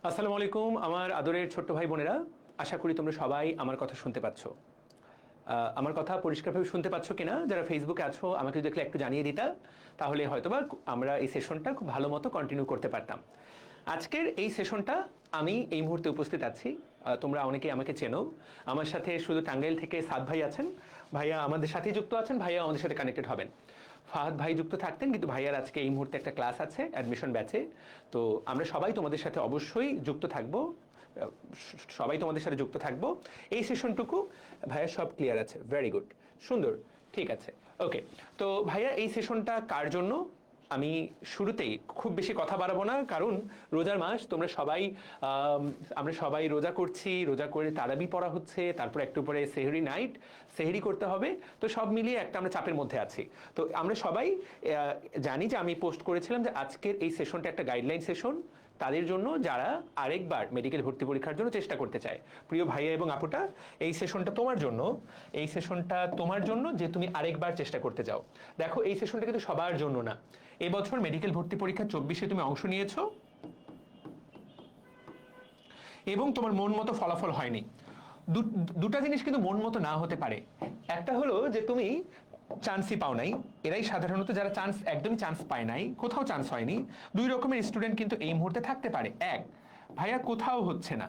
আসসালামু আলাইকুম আমার আদরের ছোট্ট ভাই বোনেরা। আশা করি তোমরা সবাই আমার কথা শুনতে পাচ্ছ। আমার কথা পরিষ্কারভাবে শুনতে পাচ্ছ কিনা? যারা ফেসবুকে আছো আমাকে যদি একটু জানিয়ে দিতা, তাহলে হয়তোবা আমরা এই সেশনটা খুব ভালো মতো কন্টিনিউ করতে পারতাম। আজকের এই সেশনটা আমি এই মুহূর্তে উপস্থিত আছি। তোমরা অনেকেই আমাকে চেনো। আমার সাথে শুধু টাঙ্গাইল থেকে সাদ ভাই আছেন, ভাইয়া আমাদের সাথেই যুক্ত আছেন, ভাইয়া আমাদের সাথে কানেক্টেড হবেন। ফাহাদ ভাই যুক্ত থাকতেন, কিন্তু ভাইয়ার আজকে এই মুহূর্তে একটা ক্লাস আছে অ্যাডমিশন ব্যাচে। তো আমরা সবাই তোমাদের সাথে অবশ্যই যুক্ত থাকবো, সবাই তোমাদের সাথে যুক্ত থাকবো এই সেশনটুকু। ভাইয়া সব ক্লিয়ার আছে? ভেরি গুড, সুন্দর, ঠিক আছে, ওকে। তো ভাইয়া এই সেশনটা কার জন্য? আমি শুরুতেই খুব বেশি কথা বাড়াবো না, কারণ রোজার মাস, তোমরা সবাই আমরা সবাই রোজা করছি, রোজা করে তারাবি পড়া হচ্ছে, তারপর একটু পরে সেহরি নাইট, সেহরি করতে হবে। তো সব মিলিয়ে একটা আমরা চাপের মধ্যে আছি। তো আমরা সবাই জানি যে আমি পোস্ট করেছিলাম যে আজকের এই সেশনটা একটা গাইডলাইন সেশন তাদের জন্য যারা আরেকবার মেডিকেল ভর্তি পরীক্ষার জন্য চেষ্টা করতে চায়। প্রিয় ভাইয়া এবং আপুটা, এই সেশনটা তোমার জন্য, এই সেশনটা তোমার জন্য যে তুমি আরেকবার চেষ্টা করতে চাও। দেখো, এই সেশনটা কিন্তু সবার জন্য না। এবছর মেডিকেল ভর্তি পরীক্ষা 24-এ তুমি অংশ নিয়েছো এবং তোমার মন মতো ফলাফল হয়নি। দুটা জিনিস কিন্তু মন মতো না হতে পারে। একটা হলো যে তুমি চান্সই পাও নাই, এরাই সাধারণত যারা একদমই চান্স পায় নাই, কোথাও চান্স হয়নি। দুই রকমের স্টুডেন্ট কিন্তু এই মুহূর্তে থাকতে পারে। এক, ভাইয়া কোথাও হচ্ছে না।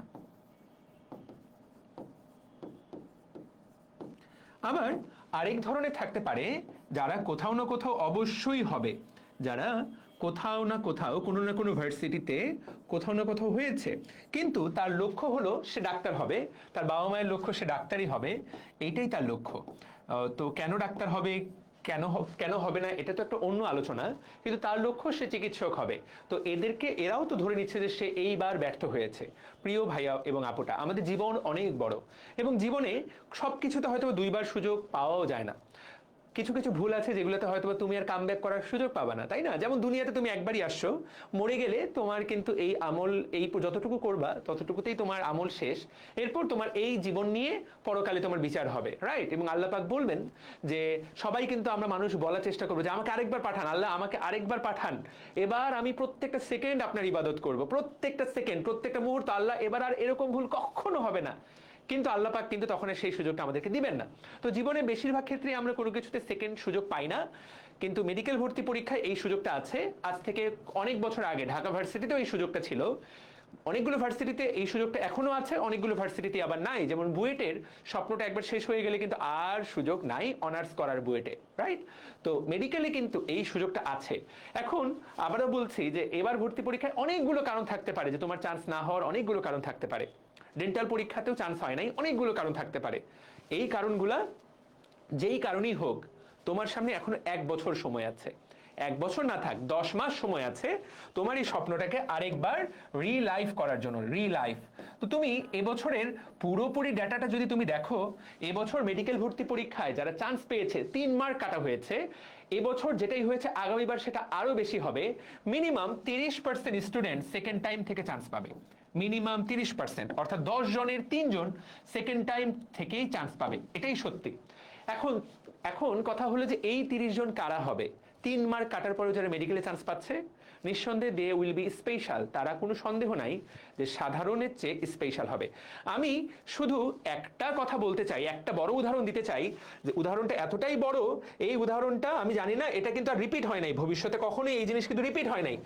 আবার আরেক ধরনের থাকতে পারে যারা কোথাও না কোথাও অবশ্যই হবে, যারা কোথাও না কোথাও কোনো না কোনো ভার্সিটিতে কোথাও না কোথাও হয়েছে, কিন্তু তার লক্ষ্য হলো সে ডাক্তার হবে, তার বাবা মায়ের লক্ষ্য সে ডাক্তারই হবে, এইটাই তার লক্ষ্য। তো কেন ডাক্তার হবে, কেন হবে না, এটা তো একটা অন্য আলোচনা, কিন্তু তার লক্ষ্য সে চিকিৎসক হবে। তো এরাও তো ধরে নিচ্ছে যে সে এইবার ব্যর্থ হয়েছে। প্রিয় ভাইয়া এবং আপুটা, আমাদের জীবন অনেক বড়, এবং জীবনে সবকিছুতে হয়তো দুইবার সুযোগ পাওয়াও যায় না। কিছু কিছু ভুল আছে যেগুলোতে হয়তো তুমি আর কামব্যাক করার সুযোগ পাবা না, তাই না? যেমন দুনিয়াতে তুমি একবারই আসছো, মরে গেলে তোমার কিন্তু এই আমল, এই যতটুকু করবা ততটুকুতেই তোমার আমল শেষ। এরপর তোমার এই জীবন নিয়ে পরকালে তোমার বিচার হবে, রাইট? এবং আল্লাহ পাক বলবেন যে সবাই কিন্তু আমরা মানুষ বলার চেষ্টা করবো যে আমাকে আরেকবার পাঠান, আল্লাহ আমাকে আরেকবার পাঠান, এবার আমি প্রত্যেকটা সেকেন্ড আপনার ইবাদত করব, প্রত্যেকটা সেকেন্ড, প্রত্যেকটা মুহূর্ত, আল্লাহ এবার আর এরকম ভুল কখনো হবে না। কিন্তু আল্লাহ পাক কিন্তু তখন সেই সুযোগটা আমাদেরকে দিবেন না। তো জীবনে বেশিরভাগ ক্ষেত্রে আমরা কোনো কিছুতে সেকেন্ড সুযোগ পাই না, কিন্তু মেডিকেল ভর্তি পরীক্ষায় এই সুযোগটা আছে। আজ থেকে অনেক বছর আগে ঢাকা ভার্সিটিতেও এই সুযোগটা ছিল, অনেকগুলো ভার্সিটিতে এই সুযোগটা এখনো আছে, অনেকগুলো ভার্সিটিতে আবার নাই। যেমন বুয়েটের স্বপ্নটা একবার শেষ হয়ে গেলে কিন্তু আর সুযোগ নাই অনার্স করার বুয়েটে, রাইট? তো মেডিকেলে কিন্তু এই সুযোগটা আছে। এখন আবারও বলছি যে এবার ভর্তি পরীক্ষায় অনেকগুলো কারণ থাকতে পারে যে তোমার চান্স না হওয়ার, অনেকগুলো কারণ থাকতে পারে। ডেন্টাল পরীক্ষাতেও চান্স হয় নাই, অনেকগুলো কারণ থাকতে পারে। এই কারণগুলা যেই কারণেই হোক, তোমার সামনে এখনো 1 বছর সময় আছে। 1 বছর না থাক, 10 মাস সময় আছে তোমার এই স্বপ্নটাকে আরেকবার রিলাইফ করার জন্য, রিলাইফ। তো তুমি এবছরের পুরোপুরি ডাটাটা যদি তুমি দেখো, এবছর মেডিকেল ভর্তি পরীক্ষায় যারা চান্স পেয়েছে 3 মার্ক কাটা হয়েছে। এবছর যেটাই হয়েছে আগামীবার সেটা আরো বেশি হবে। মিনিমাম 30% স্টুডেন্ট সেকেন্ড টাইম থেকে চান্স পাবে, মিনিমাম 30%, অর্থাৎ 10 জনের 3 জন সেকেন্ড টাইম থেকেই চান্স পাবে, এটাই সত্যি। এখন এখন কথা হলো যে এই 30 জন কারা হবে? 3 মার্ক কাটার পরে যারা মেডিকেলে চান্স পাচ্ছে, নিঃসন্দেহে দে উইল বি স্পেশাল, তারা কোনো সন্দেহ নাই যে সাধারণের চেয়ে স্পেশাল হবে। আমি শুধু একটা কথা বলতে চাই, একটা বড় উদাহরণ দিতে চাই, যে উদাহরণটা এতটাই বড়, এই উদাহরণটা আমি জানি না এটা কিন্তু আর রিপিট হয় নাই ভবিষ্যতে, কখনোই এই জিনিস কিন্তু রিপিট হয় নাই।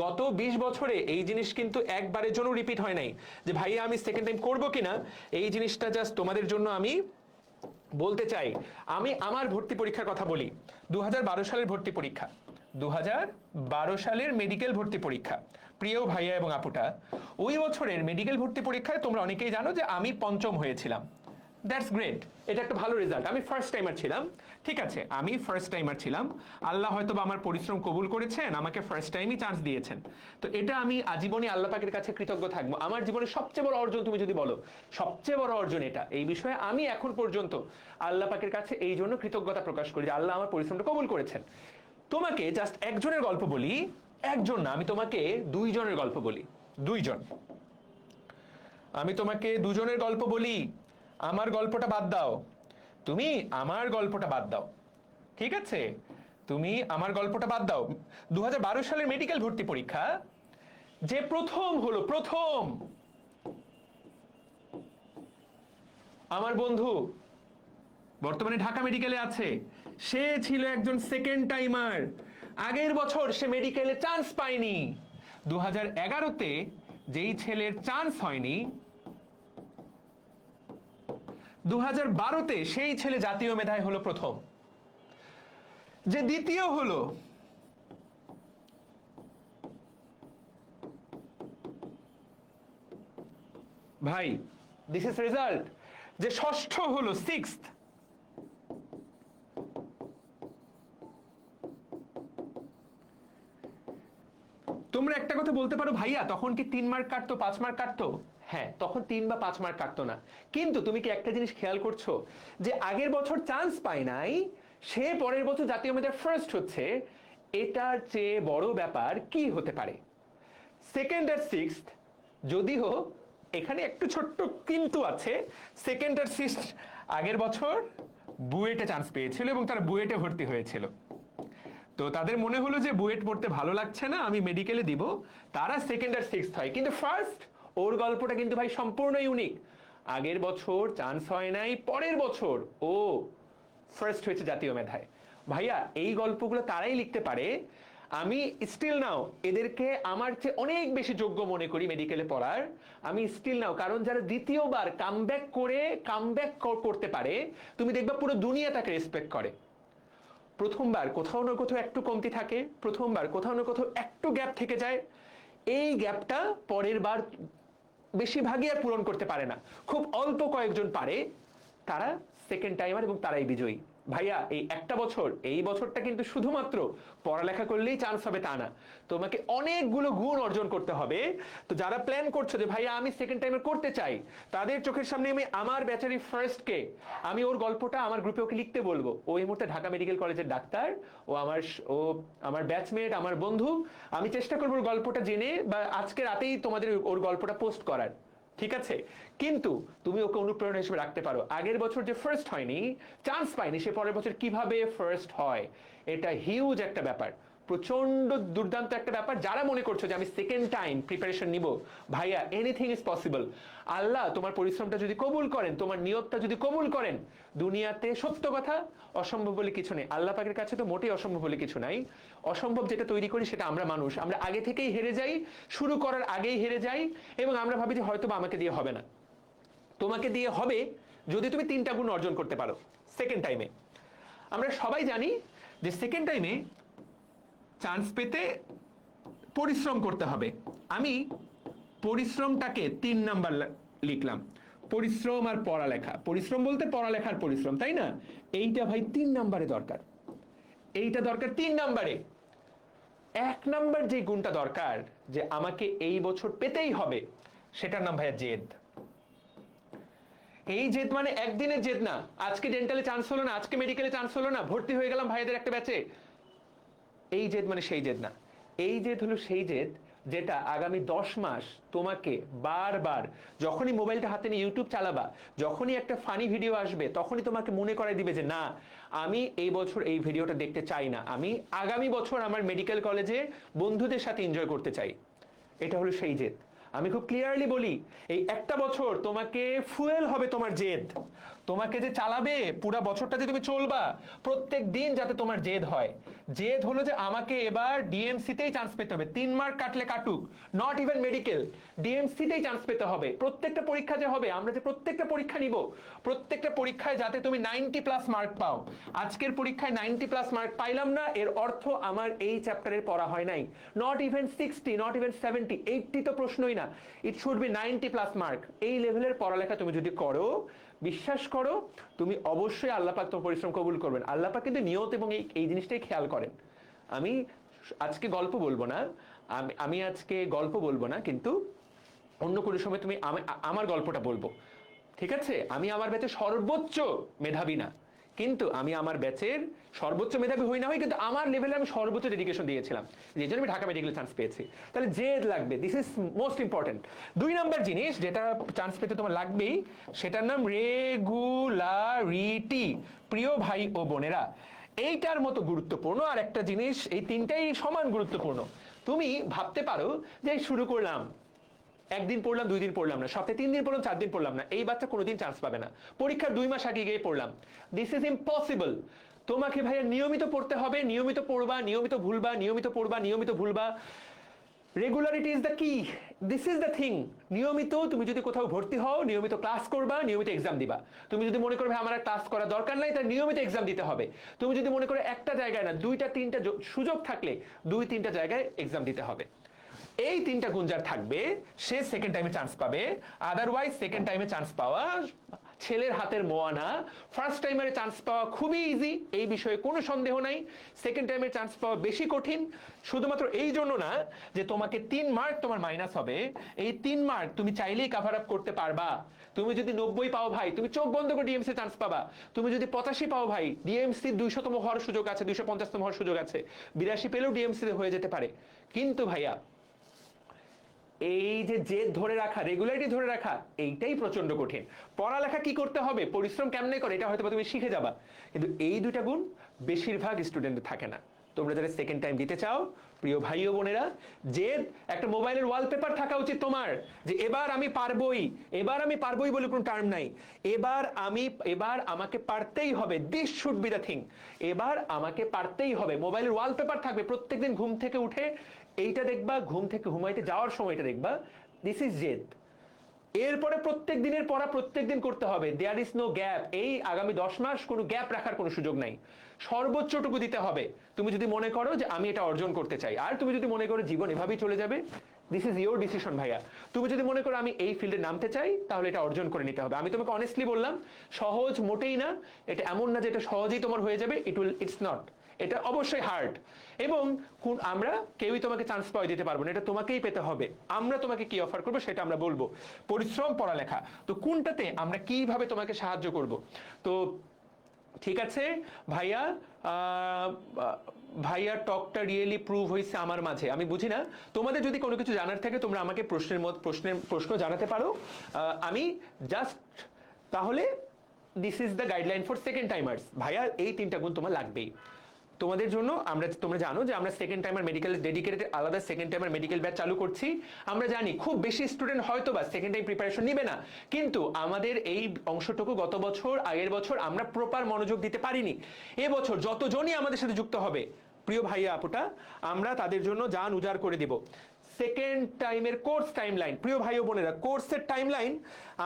গত 20 বছরে এই জিনিস কিন্তু একবারের জন্য রিপিট হয় নাই যে ভাইয়া আমি সেকেন্ড টাইম করবো কিনা। এই জিনিসটা জাস্ট তোমাদের জন্য আমি বলতে চাই। আমি আমার ভর্তি পরীক্ষার কথা বলি, 2012 সালের ভর্তি পরীক্ষা, 2012 সালের মেডিকেল ভর্তি পরীক্ষা। প্রিয় ভাইয়া এবং আপুটা, ওই বছরের মেডিকেল ভর্তি পরীক্ষায় তোমরা অনেকেই জানো যে আমি 5ম হয়েছিলাম। দ্যাটস গ্রেট, এটা একটা ভালো রেজাল্ট। আমি ফার্স্ট টাইমার ছিলাম, ঠিক আছে, আমি ফার্স্ট টাইমার ছিলাম। আল্লাহ হয়তো আমার পরিশ্রম কবুল করেছেন, আমাকে ফার্স্ট টাইমই চান্স দিয়েছেন। তো এটা আমি আজীবনে আল্লাহ পাকের কাছে কৃতজ্ঞ থাকবো। আমার জীবনের সবচেয়ে বড় অর্জন তুমি যদি বলো, সবচেয়ে বড় অর্জন এটা। এই বিষয়ে আমি এখন পর্যন্ত আল্লাহ পাকের কাছে এই জন্য কৃতজ্ঞতা প্রকাশ করি যে আল্লাহ আমার পরিশ্রমটা কবুল করেছেন। তোমাকে জাস্ট একজনের গল্প বলি, একজন না, আমি তোমাকে 2 জনের গল্প বলি। 2 জন, আমি তোমাকে 2 জনের গল্প বলি। আমার গল্পটা বাদ দাও, তুমি আমার গল্পটা বাদ দাও, ঠিক আছে? তুমি আমার গল্পটা বাদ দাও। 2012 সালের মেডিকেল ভর্তি পরীক্ষা, যে প্রথম হলো, প্রথম আমার বন্ধু বর্তমানে ঢাকা মেডিকেলে আছে, সে ছিল একজন সেকেন্ড টাইমার। আগের বছর সে মেডিকেলে চান্স পায়নি। 2011-তে যেই ছেলের চান্স হয়নি, 2012-তে সেই ছেলে জাতীয় মেধায় হলো প্রথম। যে দ্বিতীয় হলো, ভাই দিস ইজ রেজাল্ট। যে ষষ্ঠ হলো, সিক্সথ, তোমরা একটা কথা বলতে পারো, ভাইয়া তখন কি 3 মার্ক কাটতো, 5 মার্ক কাটতো? হ্যাঁ, তখন 3 বা 5 মার্ক কাটতো না। কিন্তু তুমি কি একটা জিনিস খেয়াল করছো, যে আগের বছর চান্স পায় নাই, সে পরের বছর জাতীয় মেধায় ফার্স্ট হচ্ছে, এটার চেয়ে বড় ব্যাপার কি হতে পারে? সেকেন্ড আর সিক্সথ, যদিও এখানে একটু ছোট্ট কিন্তু আছে, সেকেন্ড আর সিক্সথ আগের বছর বুয়েটে চান্স পেয়েছিল এবং তারা বুয়েটে ভর্তি হয়েছিল। তো তাদের মনে হলো যে বুয়েট পড়তে ভালো লাগছে না, আমি মেডিকেলে দিব, তারা সেকেন্ড আর সিক্সথ হয়। কিন্তু ফার্স্ট, ওর গল্পটা কিন্তু ভাই সম্পূর্ণ ইউনিক। আগের বছর চান্স হয় নাই, পরের বছর ও ফার্স্ট হয়েছে জাতীয় মেধায়। ভাইয়া এই গল্পগুলো তারাই লিখতে পারে। আমি স্টিল নাও এদেরকে আমার চেয়ে অনেক বেশি যোগ্য মনে করি মেডিকেলে পড়ার। আমি স্টিল নাও, কারণ যারা দ্বিতীয়বার কামব্যাক করতে পারে, তুমি দেখবা পুরো দুনিয়া তাকে রেসপেক্ট করে। প্রথমবার কোথাও না কোথাও একটু কমতি থাকে, প্রথমবার কোথাও না কোথাও একটু গ্যাপ থেকে যায়, এই গ্যাপটা পরের বার বেশিরভাগই আর পূরণ করতে পারে না, খুব অল্প কয়েকজন পারে, তারা সেকেন্ড টাইমার এবং তারাই বিজয়ী। ভাইয়া এই একটা বছর, এই বছরটা কিন্তু শুধুমাত্র পড়ালেখা করলেই চান্স হবে তা না, তোমাকে অনেকগুলো গুণ অর্জন করতে হবে। তো যারা প্ল্যান করছো যে ভাইয়া আমি সেকেন্ড টাইমার করতে চাই, তাদের চোখের সামনে আমি আমার ব্যাচারি ফার্স্টকে, আমি ওর গল্পটা আমার গ্রুপে ওকে লিখতে বলবো। ও এই মুহূর্তে ঢাকা মেডিকেল কলেজের ডাক্তার, ও আমার ব্যাচমেট, আমার বন্ধু। আমি চেষ্টা করবো ওর গল্পটা জেনে বা আজকে রাতেই তোমাদের ওর গল্পটা পোস্ট করার, ঠিক আছে? কিন্তু তুমি ওকে অনুপ্রেরণা হিসেবে রাখতে পারো। আগের বছর যে ফার্স্ট হয়নি, চান্স পায়নি, সে পরের বছর কিভাবে ফার্স্ট হয়, এটা হিউজ একটা ব্যাপার, প্রচন্ড দুর্দান্ত একটা ব্যাপার। যারা মনে করছো যে আমি সেকেন্ড টাইম প্রিপারেশন নিব, ভাইয়া এনিথিং ইজ পসিবল। আল্লাহ তোমার পরিশ্রমটা যদি কবুল করেন, তোমার নিয়তটা যদি কবুল করেন, দুনিয়াতে সত্য কথা অসম্ভব বলে কিছু নেই। আল্লাহ পাকের কাছে তো মোটেই অসম্ভব বলে কিছু নাই। অসম্ভব যেটা তৈরি করি সেটা আমরা মানুষ, আমরা আগে থেকেই হেরে যাই, শুরু করার আগেই হেরে যাই, এবং আমরা ভাবি যে হয়তো আমাকে দিয়ে হবে না। তোমাকে দিয়ে হবে যদি তুমি 3টা গুণ অর্জন করতে পারো সেকেন্ড টাইমে। আমরা সবাই জানি যে সেকেন্ড টাইমে চান্স পেতে পরিশ্রম করতে হবে। আমি পরিশ্রমটাকে 3 নাম্বার লিখলাম, পরিশ্রম আর পড়ালেখা। পরিশ্রম বলতে পড়ালেখার পরিশ্রম, তাই না? এইটা ভাই 3 নাম্বারে দরকার, এইটা দরকার 3 নাম্বারে। 1 নাম্বার যে গুণটা দরকার, যে আমাকে এই বছর পেতেই হবে, সেটার নাম ভাইয়া জেদ। এই জেদ মানে একদিনের জেদ না, আজকে ডেন্টালে চান্স হলো না, আজকে মেডিকেলে চান্স হলো না, ভর্তি হয়ে গেলাম ভাইদের একটা ব্যাচে, এই জেদ মানে সেই জেদ না। এই জেদ হলো সেই জেদ যেটা আগামী 10 মাস তোমাকে বারবার, যখনই মোবাইলটা হাতে নিয়ে ইউটিউব চালাবা, যখনই একটা ফানি ভিডিও আসবে, তখনই তোমাকে মনে করাই দিবে যে না, আমি এই বছর এই ভিডিওটা দেখতে চাই না, আমি আগামী বছর আমার মেডিকেল কলেজে বন্ধুদের সাথে এনজয় করতে চাই। এটা হলো সেই জেদ। আমি খুব ক্লিয়ারলি বলি, এই একটা বছর তোমাকে ফুয়েল হবে তোমার জেদ, তোমাকে যে চালাবে পুরো বছরটা যে তুমি চলবা, প্রত্যেক দিন যাতে তোমার জেদ হয়। জেদ হলো যে আমাকে এবার ডিএমসিতেই চান্স পেতে হবে, 3 মার্ক কাটলে কাটুক, নট ইভেন মেডিকেল, ডিএমসিতেই চান্স পেতে হবে। প্রত্যেকটা পরীক্ষা যে হবে, আমরা যে প্রত্যেকটা পরীক্ষা নিব, প্রত্যেকটা পরীক্ষায় যাতে তুমি 90+ মার্ক পাও। আজকের পরীক্ষায় 90+ মার্ক পাইলাম না, এর অর্থ আমার এই চ্যাপ্টারের পড়া হয় নাই। নট ইভেন 60, নট ইভেন 70, 80 তো প্রশ্নই না, ইট শুড বি 90+ মার্ক। এই লেভেলের পড়ালেখা তুমি যদি করো, বিশ্বাস করো তুমি অবশ্যই আল্লাহ পাক তোমার পরিশ্রম কবুল করবেন। আল্লাহ পাক কিন্তু নিয়ত এবং এই জিনিসটাই খেয়াল করেন। আমি আজকে গল্প বলবো না, আমি আজকে গল্প বলবো না, কিন্তু অন্য কোনো সময় তুমি আমার গল্পটা বলবো, ঠিক আছে? আমি আমার ব্যাচে সর্বোচ্চ মেধাবী না, কিন্তু আমি আমার ব্যাচের সর্বোচ্চ মেধাবী হই না হই, কিন্তু আমার লেভেলে আমি সর্বোচ্চ ডেডিকেশন দিয়েছিলাম, যে জন্য আমি ঢাকা মেডিকেলে চান্স পেয়েছি। তাহলে জেদ লাগবে, this is most important. 2 number জিনিস যেটা চান্স পেতে তোমার লাগবেই, সেটার নাম রেগুলারিটি। প্রিয় ভাই ও বোনেরা, এইটার মতো গুরুত্বপূর্ণ আর একটা জিনিস, এই 3টাই সমান গুরুত্বপূর্ণ। তুমি ভাবতে পারো যে শুরু করলাম, একদিন পড়লাম, 2 দিন পড়লাম না, সপ্তাহে 3 দিন পড়লাম, 4 দিন পড়লাম না, এই বাচ্চা কোনোদিন চান্স পাবে না। পরীক্ষার 2 মাস আগে গিয়ে পড়লাম, দিস ইজ ইম্পসিবল। তোমাকে ভাইয়া নিয়মিত পড়তে হবে, নিয়মিত পড়বা, নিয়মিত ভুলবা, নিয়মিত পড়বা, নিয়মিত ভুলবা। রেগুলারিটি ইজ দ্য কি, দিস ইজ দ্য থিং। নিয়মিত তুমি যদি কোথাও ভর্তি হও, নিয়মিত ক্লাস করবা, নিয়মিত এক্সাম দিবা। তুমি যদি মনে করবে আমার ক্লাস করার দরকার নাই, তাহলে নিয়মিত এক্সাম দিতে হবে। তুমি যদি মনে করো একটা জায়গায় না, 2টা 3টা সুযোগ থাকলে 2-3টা জায়গায় এক্সাম দিতে হবে। এই 3টা গুণ যার থাকবে সে সেকেন্ড টাইমে চান্স পাবে। আদারওয়াইজ সেকেন্ড টাইমে চান্স পাওয়া ছেলের হাতের মোয়ানা। ফার্স্ট টাইমের চান্স পাওয়া খুবই ইজি, এই বিষয়ে কোনো সন্দেহ নাই। সেকেন্ড টাইমের চান্স পাওয়া বেশি কঠিন, শুধুমাত্র এই জন্য না যে তোমাকে 3 মার্ক তোমার মাইনাস হবে। এই 3 মার্ক তুমি চাইলেই কভার আপ করতে পারবা। তুমি যদি 90 পাও ভাই, তুমি চোখ বন্ধ করে ডিএমসি চান্স পাবা। তুমি যদি 85 পাও ভাই, ডিএমসি 200তম হওয়ার সুযোগ আছে, 250তম হওয়ার সুযোগ আছে। 82 পেলেও ডিএমসি হয়ে যেতে পারে। কিন্তু ভাইয়া এই যে জেদ ধরে রাখা, রেগুলারিটি ধরে রাখা, এইটাই প্রচন্ড কঠিন। পড়ালেখা কি করতে হবে, পরিশ্রম কেমনে করে, এটা হয়তো তুমি শিখে যাবা, কিন্তু এই 2টা গুণ বেশিরভাগ স্টুডেন্টের থাকে না। তোমরা যারা সেকেন্ড টাইম দিতে চাও, প্রিয় ভাই ও বোনেরা, জেদ একটা মোবাইলের ওয়ালপেপার থাকা উচিত তোমার, যে এবার আমি পারবই। এবার আমি পারবই বলে কোনো টার্ম নাই। এবার আমাকে পারতেই হবে, this should be the thing. এবার আমাকে পারতেই হবে। মোবাইলের ওয়ালপেপার থাকবে, প্রত্যেকদিন ঘুম থেকে উঠে এইটা দেখবা, ঘুম থেকে ঘুমাইতে যাওয়ার সময় এটা দেখবা, দিস ইজ জেদ। এরপরে প্রত্যেক দিনের পড়া প্রত্যেক দিন করতে হবে, দেয়ার ইজ নো গ্যাপ। এই আগামী 10 মাস কোনো গ্যাপ রাখার কোনো সুযোগ নাই, সর্বোচ্চটুকু দিতে হবে। তুমি যদি মনে করো যে আমি এটা অর্জন করতে চাই, আর তুমি যদি মনে করো জীবন এভাবেই চলে যাবে, দিস ইজ ইয়োর ডিসিশন ভাইয়া। তুমি যদি মনে করো আমি এই ফিল্ডে নামতে চাই, তাহলে এটা অর্জন করে নিতে হবে। আমি তোমাকে অনেস্টলি বললাম, সহজ মোটেই না। এটা এমন না যে এটা সহজেই তোমার হয়ে যাবে, ইটস নট। এটা অবশ্যই হার্ড, এবং আমরা কেউই তোমাকে চান্স পাওয়া দিতে পারবো না, এটা তোমাকেই পেতে হবে। আমরা তোমাকে কি অফার করবো সেটা আমরা বলবো, পরিশ্রম, পড়ালেখা। তো কোনটাতে আমরা কিভাবে তোমাকে সাহায্য করব। তো ঠিক আছে ভাইয়া, ভাইয়া টকটা রিয়েলি প্রুভ হয়েছে আমার মাঝে। আমি বুঝি না, তোমাদের যদি কোনো কিছু জানার থাকে তোমরা আমাকে প্রশ্ন জানাতে পারো। আমি জাস্ট তাহলে this is the guideline for second timers. ভাইয়া এই 3টা গুণ তোমার লাগবেই তোমাদের জন্য। তোমরা জানো যে আমরা সেকেন্ড টাইমার মেডিকেল ডেডিকেটেড আলাদা সেকেন্ড টাইমার মেডিকেল ব্যাচ চালু করছি। আমরা জানি খুব বেশি স্টুডেন্ট হয়তো বা সেকেন্ড টাইম প্রিপারেশন নিবে না, কিন্তু আমাদের এই অংশটুকু গত বছর, আগের বছর আমরা প্রপার মনোযোগ দিতে পারিনি। এবছর যতজনই আমাদের সাথে যুক্ত হবে প্রিয় ভাইয়া আপুটা, আমরা তাদের জন্য জান উজাড় করে দিব। সেকেন্ড টাইমের কোর্স টাইমলাইন, প্রিয় ভাই ও বোনেরা, কোর্সের টাইমলাইন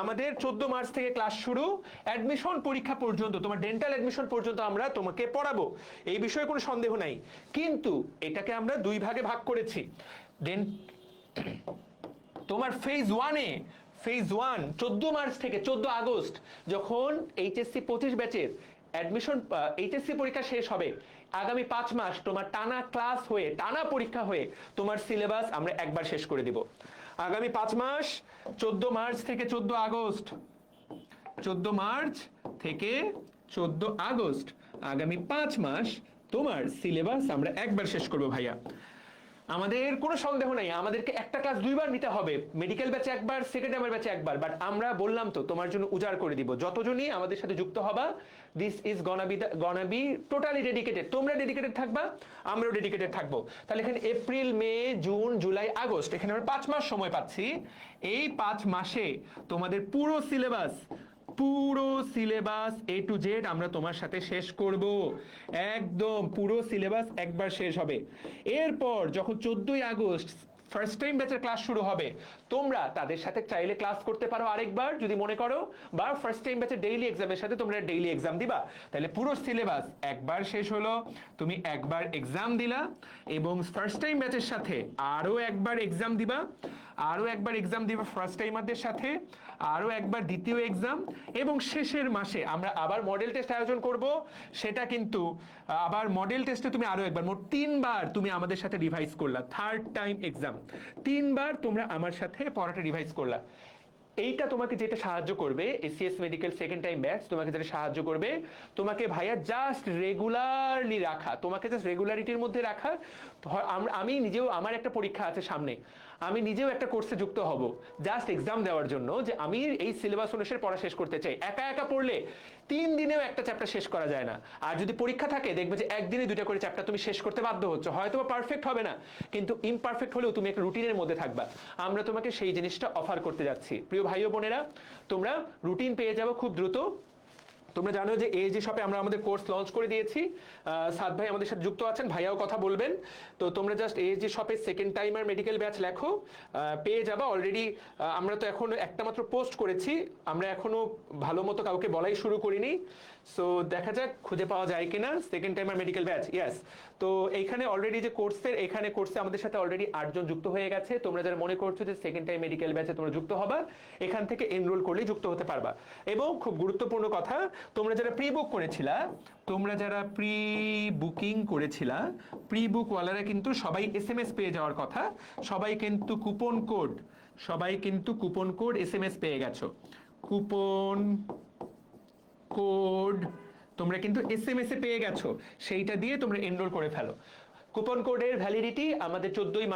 আমাদের 14 মার্চ থেকে ক্লাস শুরু, অ্যাডমিশন পরীক্ষা পর্যন্ত, তোমার ডেন্টাল অ্যাডমিশন পর্যন্ত আমরা তোমাকে পড়াবো, এই বিষয়ে কোনো সন্দেহ নাই। কিন্তু এটাকে আমরা 2 ভাগে ভাগ করেছি। তোমার ফেজ 1 14 মার্চ থেকে 14 আগস্ট, যখন এইচএসসি 25 ব্যাচের অ্যাডমিশন, এইচএসসি পরীক্ষা শেষ হবে, আগামী 5 মাস তোমার টানা ক্লাস হয়ে, টানা পরীক্ষা হয়ে তোমার সিলেবাস আমরা একবার শেষ করে দিব। আগামী 5 মাস, 14 মার্চ থেকে 14 আগস্ট, 14 মার্চ থেকে 14 আগস্ট, আগামী 5 মাস তোমার সিলেবাস আমরা একবার শেষ করব ভাইয়া। আমাদের কোনো সন্দেহ নাই, আমাদেরকে একটা ক্লাস 2 বার নিতে হবে, মেডিকেল ব্যাচে একবার, সেকেন্ড টাইমের ব্যাচে একবার। বাট আমরা বললাম তো তোমার জন্য উজাড় করে দিব। যতজনই আমাদের সাথে যুক্ত হবা, this is গনা B totally dedicated. তোমরা ডেডিকেটেড থাকবা, আমরাও ডেডিকেটেড থাকবো। তাহলে এখানে এপ্রিল, মে, জুন, জুলাই, আগস্ট, এখানে আমরা 5 মাস সময় পাচ্ছি। এই 5 মাসে তোমাদের পুরো সিলেবাস A to Z আমরা তোমার সাথে শেষ করব। একদম পুরো সিলেবাস একবার শেষ হবে। এরপর যখন 14 আগস্ট ফার্স্ট টাইম ব্যাচের ক্লাস শুরু হবে, তোমরা তাদের সাথে চাইলে ক্লাস করতে পারো আরেকবার যদি মনে করো, বা ফার্স্ট টাইম ব্যাচের ডেইলি এক্সামের সাথে তোমরা ডেইলি এক্সাম দিবা। তাহলে পুরো সিলেবাস একবার শেষ হলো, তুমি একবার এক্সাম দিলা, এবং ফার্স্ট টাইম ব্যাচের সাথে আরো একবার এক্সাম দিবা, ফার্স্ট টাইমারদের সাথে আরো একবার দ্বিতীয় এক্সাম, এবং শেষের মাসে আমরা আবার মডেল টেস্ট আয়োজন করব। সেটা কিন্তু আবার মডেল টেস্টে তুমি আরো একবার, মোট 3 বার তুমি আমাদের সাথে রিভাইজ করলা, থার্ড টাইম এক্সাম, 3 বার তোমরা আমার সাথে পড়াটা রিভাইজ করলা। এইটা তোমাকে যেটা সাহায্য করবে, ACS medical second time batch তোমাকে যেটা সাহায্য করবে, তোমাকে ভাইয়া জাস্ট রেগুলারলি রাখা, তোমাকে জাস্ট রেগুলারিটির মধ্যে রাখা। আমি নিজেও, আমার একটা পরীক্ষা আছে সামনে, আমি নিজেও একটা কোর্সে যুক্ত হব জাস্ট এক্সাম দেওয়ার জন্য, যে আমি এই সিলেবাস অনুসারে পড়া শেষ করতে চাই। একা একা পড়লে 3 দিনেও একটা চ্যাপ্টার শেষ করা যায় না। আর যদি পরীক্ষা থাকে দেখবে যে একদিনে 2টা করে চ্যাপ্টার তুমি শেষ করতে বাধ্য হচ্ছ। হয়তো পারফেক্ট হবে না, কিন্তু ইমপারফেক্ট হলেও তুমি একটা রুটিনের মধ্যে থাকবা। আমরা তোমাকে সেই জিনিসটা অফার করতে যাচ্ছি। প্রিয় ভাই ও বোনেরা, তোমরা রুটিন পেয়ে যাবো খুব দ্রুত। তোমরা জানো যে এজি শপে আমরা আমাদের কোর্স লঞ্চ করে দিয়েছি। সাদ ভাই আমাদের সাথে যুক্ত আছেন, ভাইয়াও কথা বলবেন। তো তোমরা জাস্ট এজি শপে সেকেন্ড টাইমার মেডিকেল ব্যাচ লেখো, পেয়ে যাবা। অলরেডি আমরা তো এখন একটা মাত্র পোস্ট করেছি, আমরা এখনো ভালো মতো কাউকে বলাই শুরু করিনি। সো দেখা যাক খুঁজে পাওয়া যায় কিনা second timer medical batch. Yes, তো এইখানে অলরেডি যে এখানে কোর্সে আমাদের সাথে অলরেডি 8 জন যুক্ত হয়ে গেছে। তোমরা যারা মনে করছো যে সেকেন্ড টাইম মেডিকেল ব্যাচে তোমরা যুক্ত হবা, এখান থেকে এনরোল করলেই যুক্ত হতে পারবা। এবং খুব গুরুত্বপূর্ণ কথা, তোমরা যারা প্রি বুক করেছিলা, প্রি বুক ওয়ালারা কিন্তু সবাই SMS পেয়ে যাওয়ার কথা। সবাই কিন্তু কুপন কোড SMS পেয়ে গেছো। কুপন কোড তোমরা কিন্তু SMS এ পেয়ে গেছো, সেইটা দিয়ে তোমরা এনরোল করে ফেলো। কুপন কোডের ভ্যালিডিটি আমাদের 14ই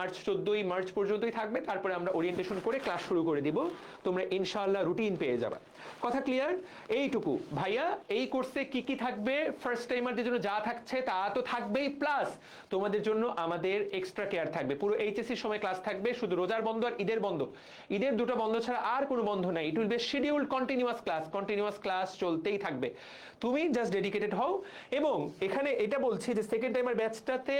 মার্চ পর্যন্তই থাকবে। তারপরে আমরা ওরিয়েন্টেশন করে ক্লাস শুরু করে দিব। তোমরা ইনশাআল্লাহ রুটিন পেয়ে যাবে। কথা ক্লিয়ার? এইটুকু। ভাইয়া, এই কোর্সে কি কি থাকবে? ফার্স্ট টাইমারদের জন্য যা থাকছে তা তো থাকবেই, প্লাস তোমাদের জন্য আমাদের এক্সট্রা কেয়ার থাকবে। পুরো HSC সময় ক্লাস থাকবে, শুধু রোজার বন্ধ আর ঈদের বন্ধ। ঈদের 2টা বন্ধ ছাড়া আর কোনো বন্ধ নাই। It will be scheduled continuous class চলতেই থাকবে। তুমি জাস্ট ডেডিকেটেড হও। এবং এখানে এটা বলছি যে সেকেন্ড টাইমার ব্যাচটাতে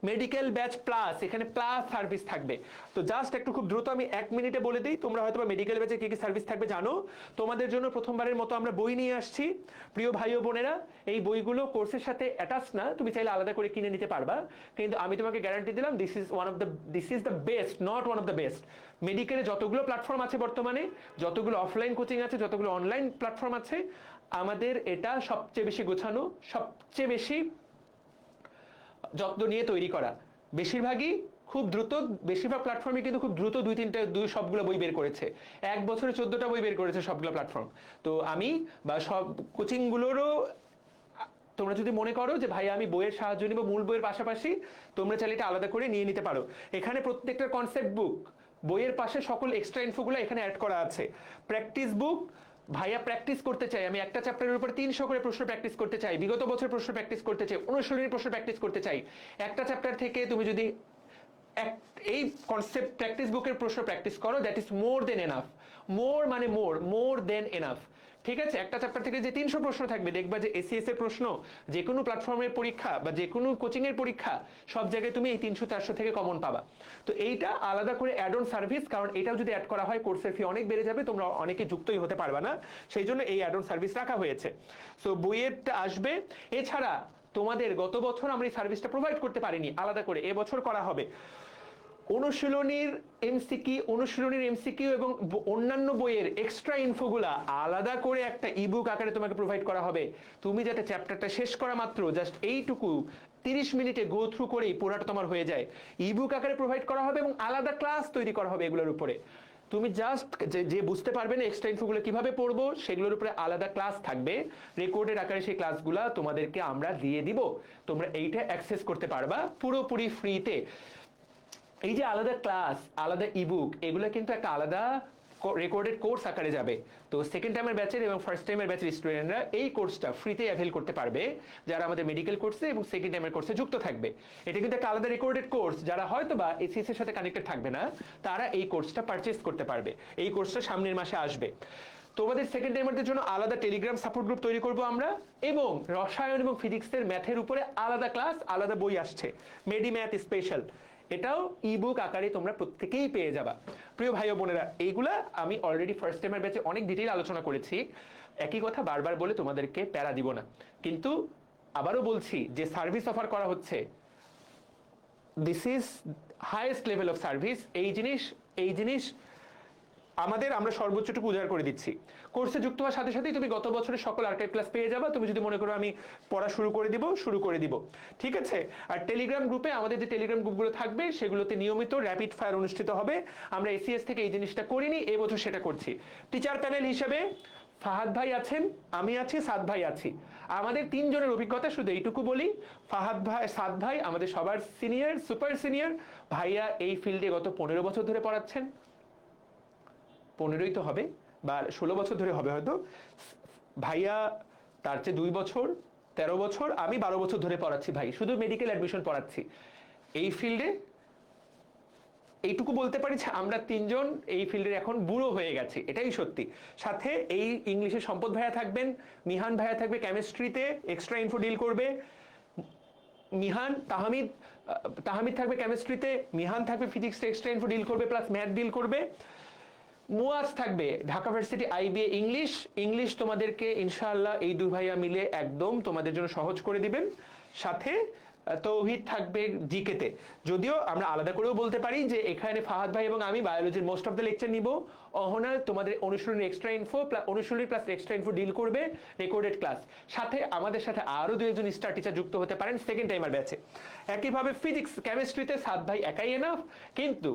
মেডিকেল ব্যাচ প্লাস, এখানে প্লাস সার্ভিস থাকবে। তো জাস্ট একটু খুব দ্রুত আমি 1 মিনিটে বলে দিই, তোমরা হয়তো মেডিকেল ব্যাচে কি কি সার্ভিস থাকবে জানো। তোমাদের জন্য প্রথমবারের মতো আমরা বই নিয়ে আসছি। প্রিয় ভাই ও বোনেরা, এই বইগুলো কোর্সের সাথে অ্যাটাচ না, তুমি চাইলে আলাদা করে কিনে নিতে পারবা। কিন্তু আমি তোমাকে গ্যারান্টি দিলাম this is the best, not one of the best. মেডিকেলে যতগুলো প্ল্যাটফর্ম আছে বর্তমানে, যতগুলো অফলাইন কোচিং আছে, যতগুলো অনলাইন প্ল্যাটফর্ম আছে, আমাদের এটা সবচেয়ে বেশি গোছানো, সবচেয়ে বেশি যত্ন নিয়ে তৈরি করা। বেশিরভাগ প্ল্যাটফর্মে কিন্তু খুব দ্রুত সবগুলো বই বের করেছে। 1 বছরে 14টা বই বের করেছে সবগুলো প্ল্যাটফর্ম। তো আমি বা সব কোচিংগুলোরও, তোমরা যদি মনে করো যে ভাই আমি বইয়ের সাহায্য নিব মূল বইয়ের পাশাপাশি, তোমরা চাইলে এটা আলাদা করে নিয়ে নিতে পারো। এখানে প্রত্যেকটা কনসেপ্ট বুক, বইয়ের পাশে সকল এক্সট্রা ইনফোগুলো এখানে অ্যাড করা আছে। প্র্যাকটিস বুক, ভাইয়া প্র্যাকটিস করতে চাই, আমি একটা চ্যাপ্টারের উপর 300 করে প্রশ্ন প্র্যাকটিস করতে চাই, বিগত বছর প্রশ্ন প্র্যাকটিস করতে চাই, অনুশীলনী প্রশ্ন প্র্যাকটিস করতে চাই। একটা চ্যাপ্টার থেকে তুমি যদি এই কনসেপ্ট প্র্যাকটিস বুকের প্রশ্ন প্র্যাকটিস করো, that is more than enough. More than enough. ঠিক আছে? একটা চ্যাপ্টার থেকে যে 300 প্রশ্ন থাকবে, দেখবা যে ACS এর প্রশ্ন, যে কোনো প্ল্যাটফর্মের পরীক্ষা বা যে কোনো কোচিং এর পরীক্ষা, সব জায়গায় তুমি এই 300-400 থেকে কমন পাবা। তো এইটা আলাদা করে অ্যাড অন সার্ভিস, কারণ এটাও যদি অ্যাড করা হয় কোর্সের ফি অনেক বেড়ে যাবে, তোমরা অনেকে যুক্তই হতে পারবে না। সেই জন্য এই অ্যাড অন সার্ভিস রাখা হয়েছে। সো বইয়েরটা আসবে। এছাড়া তোমাদের গত বছর আমরা এই সার্ভিসটা প্রোভাইড করতে পারিনি, আলাদা করে এবছর করা হবে। অনুশীলনীর এমসিকিউ এবং অন্যান্য বইয়ের এক্সট্রা ইনফোগুলা আলাদা করে একটা ইবুক আকারে তোমাকে প্রোভাইড করা হবে। তুমি যাতে চ্যাপ্টারটা শেষ করা মাত্র জাস্ট এইটুকু 30 মিনিটে গো থ্রু করেই পুরাটা তোমার হয়ে যায়, ইবুক আকারে প্রোভাইড করা হবে এবং আলাদা ক্লাস তৈরি করা হবে এগুলোর উপরে। তুমি জাস্ট যে বুঝতে পারবে না এক্সট্রা ইনফোগুলো কিভাবে পড়বো, সেগুলোর উপরে আলাদা ক্লাস থাকবে, রেকর্ডের আকারে সেই ক্লাসগুলো তোমাদেরকে আমরা দিয়ে দিব। তোমরা এইটা অ্যাক্সেস করতে পারবা পুরোপুরি ফ্রিতে। এই যে আলাদা ক্লাস, আলাদা ইবুক, এগুলো কিন্তু একটা আলাদা রেকর্ডেড কোর্স আকারে যাবে। তো সেকেন্ড টাইমের ব্যাচের এবং ফার্স্ট টাইমের ব্যাচের স্টুডেন্টরা এই কোর্সটা ফ্রিতে অ্যাভেল করতে পারবে, যারা আমাদের মেডিকেল কোর্সে এবং সেকেন্ড টাইমের কোর্সে যুক্ত থাকবে। এটা কিন্তু একটা আলাদা রেকর্ডেড কোর্স, যারা হয়তো বা ACS এর সাথে কানেক্টেড থাকবে না, তারা এই কোর্সটা পারচেস করতে পারবে। এই কোর্সটা সামনের মাসে আসবে। তোমাদের সেকেন্ড টাইমারদের জন্য আলাদা টেলিগ্রাম সাপোর্ট গ্রুপ তৈরি করব আমরা, এবং রসায়ন এবং ফিজিক্সের ম্যাথের উপরে আলাদা ক্লাস, আলাদা বই আসছে, মেডি ম্যাথ স্পেশাল, এটাও ইবুক আকারে তোমরা প্রত্যেকেই পেয়ে যাবা। প্রিয় ভাই ও বোনেরা, এইগুলা আমি অলরেডি ফার্স্ট টাইমের ব্যাচে অনেক ডিটেইল আলোচনা করেছি। একই কথা বারবার বলে তোমাদেরকে প্যারা দিব না, কিন্তু আবারও বলছি যে সার্ভিস অফার করা হচ্ছে, this is highest level of service. এই জিনিস আমরা সর্বোচ্চটুকু উজাড় করে দিচ্ছি। কোর্সে যুক্ত হওয়ার সাথে সাথেই তুমি গত বছরের সকল আর্কাইভ ক্লাস পেয়ে যাবা। তুমি যদি মনে করো আমি পড়া শুরু করে দিব, ঠিক আছে? আর টেলিগ্রাম গ্রুপে আমাদের যে টেলিগ্রাম গ্রুপগুলো থাকবে, সেগুলোতে নিয়মিত র্যাপিড ফায়ার অনুষ্ঠিত হবে। আমরা ACS থেকে এই জিনিসটা করিনি, এবছর সেটা করছি। টিচার প্যানেল হিসেবে ফাহাদ ভাই আছেন, আমি আছি, সাদ ভাই আছি। আমাদের 3 জনের অভিজ্ঞতা শুধু এইটুকু বলি, সাদ ভাই আমাদের সবার সিনিয়র, সুপার সিনিয়র, ভাইয়া এই ফিল্ডে গত 15 বছর ধরে পড়াচ্ছেন, 15ই তো হবে বা 16 বছর ধরে হবে হয়তো। ভাইয়া তার চেয়ে 2 বছর 13 বছর, আমি 12 বছর ধরে পড়াচ্ছি ভাই, শুধু মেডিকেল অ্যাডমিশন পড়াচ্ছি এই ফিল্ডে। এইটুকু বলতে পারি যে আমরা 3জন এই ফিল্ডের এখন বুড়ো হয়ে গেছি, এটাই সত্যি। সাথে এই ইংলিশে সম্পদ ভাইয়া থাকবেন, মিহান ভাইয়া থাকবে কেমিস্ট্রিতে, এক্সট্রা ইনফো ডিল করবে। মিহান তাহমিদ থাকবে কেমিস্ট্রিতে, মিহান থাকবে ফিজিক্সে এক্সট্রা ইনফো ডিল করবে প্লাস ম্যাথ ডিল করবে। মুয়াজ থাকবে ঢাকা ভার্সিটি আইবিএ ইংলিশ তোমাদেরকে ইনশাআল্লাহ এই দুই ভাইয়া মিলে একদম তোমাদের জন্য সহজ করে দিবেন। সাথে তৌহিদ থাকবে জিকেতে। যদিও আমরা আলাদা করেও বলতে পারি যে এখানে ফাহাদ ভাই এবং আমি বায়োলজির মোস্ট অফ দ্য লেকচার নিব, অহনা তোমাদের অনুশীলনী এক্সট্রা ইনফো অনুশীলনী প্লাস এক্সট্রা ইনফো ডিল করবে, রেকর্ডেড ক্লাস। সাথে আমাদের সাথে আরো 2 একজন স্টার টিচার যুক্ত হতে পারেন সেকেন্ড টাইমার ব্যাচে। একইভাবে ফিজিক্স কেমিস্ট্রিতে সাদ ভাই একাই এনাফ, কিন্তু